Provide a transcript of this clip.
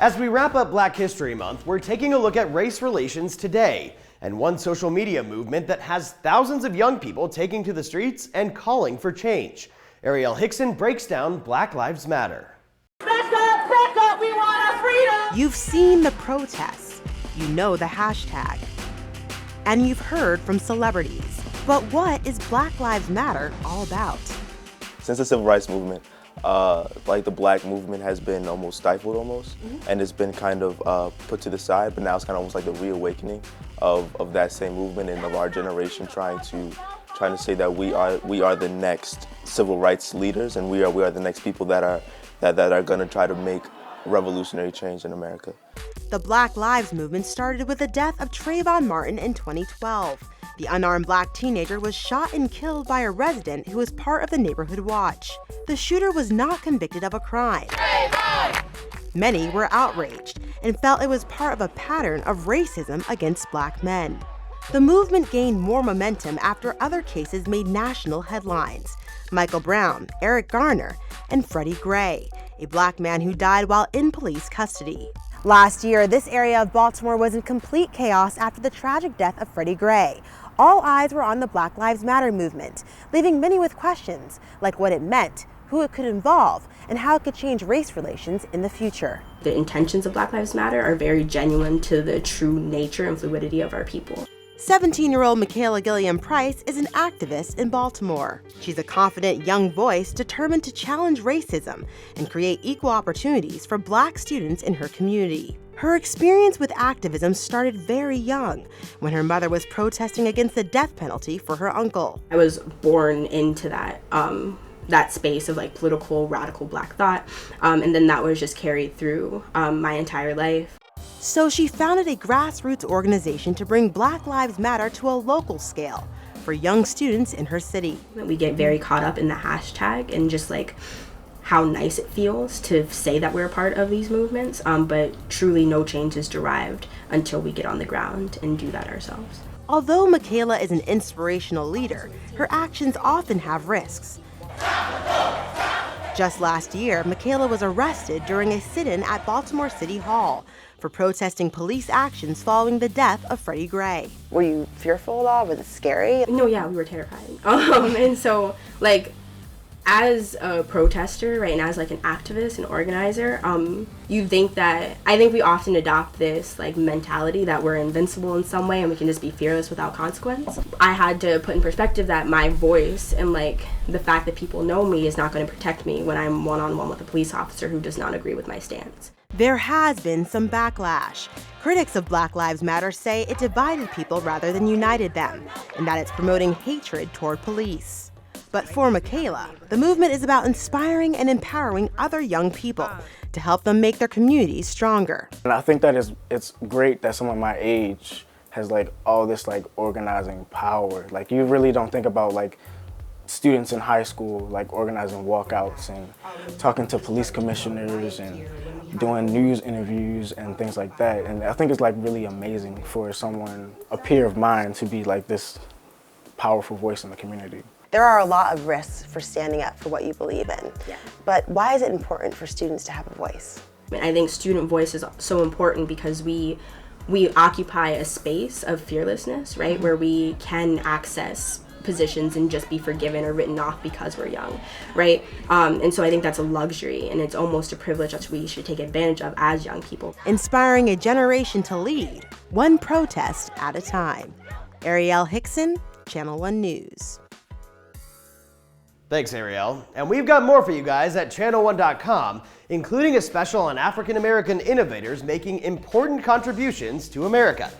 As we wrap up Black History Month, we're taking a look at race relations today and one social media movement that has thousands of young people taking to the streets and calling for change. Ariel Hickson breaks down Black Lives Matter. Back up, we want our freedom! You've seen the protests, you know the hashtag, and you've heard from celebrities. But what is Black Lives Matter all about? Since the civil rights movement, like the black movement has been almost stifled and it's been kind of put to the side, but now it's kind of almost like the reawakening of that same movement and of our generation trying to say that we are the next civil rights leaders, and we are the next people that are going to try to make revolutionary change in America. The Black Lives Movement started with the death of Trayvon Martin in 2012. The unarmed black teenager was shot and killed by a resident who was part of the Neighborhood Watch. The shooter was not convicted of a crime. Trayvon! Many were outraged and felt it was part of a pattern of racism against black men. The movement gained more momentum after other cases made national headlines. Michael Brown, Eric Garner, and Freddie Gray, a black man who died while in police custody. Last year, this area of Baltimore was in complete chaos after the tragic death of Freddie Gray. All eyes were on the Black Lives Matter movement, leaving many with questions like what it meant, who it could involve, and how it could change race relations in the future. The intentions of Black Lives Matter are very genuine to the true nature and fluidity of our people. 17-year-old Michaela Gilliam Price is an activist in Baltimore. She's a confident young voice determined to challenge racism and create equal opportunities for black students in her community. Her experience with activism started very young, when her mother was protesting against the death penalty for her uncle. I was born into that space of like political, radical black thought, and then that was just carried through my entire life. So she founded a grassroots organization to bring Black Lives Matter to a local scale for young students in her city. We get very caught up in the hashtag and just like how nice it feels to say that we're a part of these movements, but truly no change is derived until we get on the ground and do that ourselves. Although Michaela is an inspirational leader, her actions often have risks. Just last year, Michaela was arrested during a sit-in at Baltimore City Hall for protesting police actions following the death of Freddie Gray. Were you fearful at all? Was it scary? No, yeah, we were terrified. And so, like, as a protester, right, and as like an activist and organizer, I think we often adopt this like mentality that we're invincible in some way and we can just be fearless without consequence. I had to put in perspective that my voice and like the fact that people know me is not going to protect me when I'm one-on-one with a police officer who does not agree with my stance. There has been some backlash. Critics of Black Lives Matter say it divided people rather than united them, and that it's promoting hatred toward police. But for Michaela, the movement is about inspiring and empowering other young people to help them make their communities stronger. And I think that it's great that someone my age has like all this like organizing power. Like you really don't think about like students in high school like organizing walkouts and talking to police commissioners and doing news interviews and things like that. And I think it's like really amazing for someone, a peer of mine, to be like this powerful voice in the community. There are a lot of risks for standing up for what you believe in. Yeah. But why is it important for students to have a voice? I think student voice is so important because we occupy a space of fearlessness, right, where we can access positions and just be forgiven or written off because we're young, right? And so I think that's a luxury and it's almost a privilege that we should take advantage of as young people. Inspiring a generation to lead, one protest at a time. Ariel Hickson, Channel One News. Thanks, Ariel. And we've got more for you guys at channel1.com, including a special on African American innovators making important contributions to America.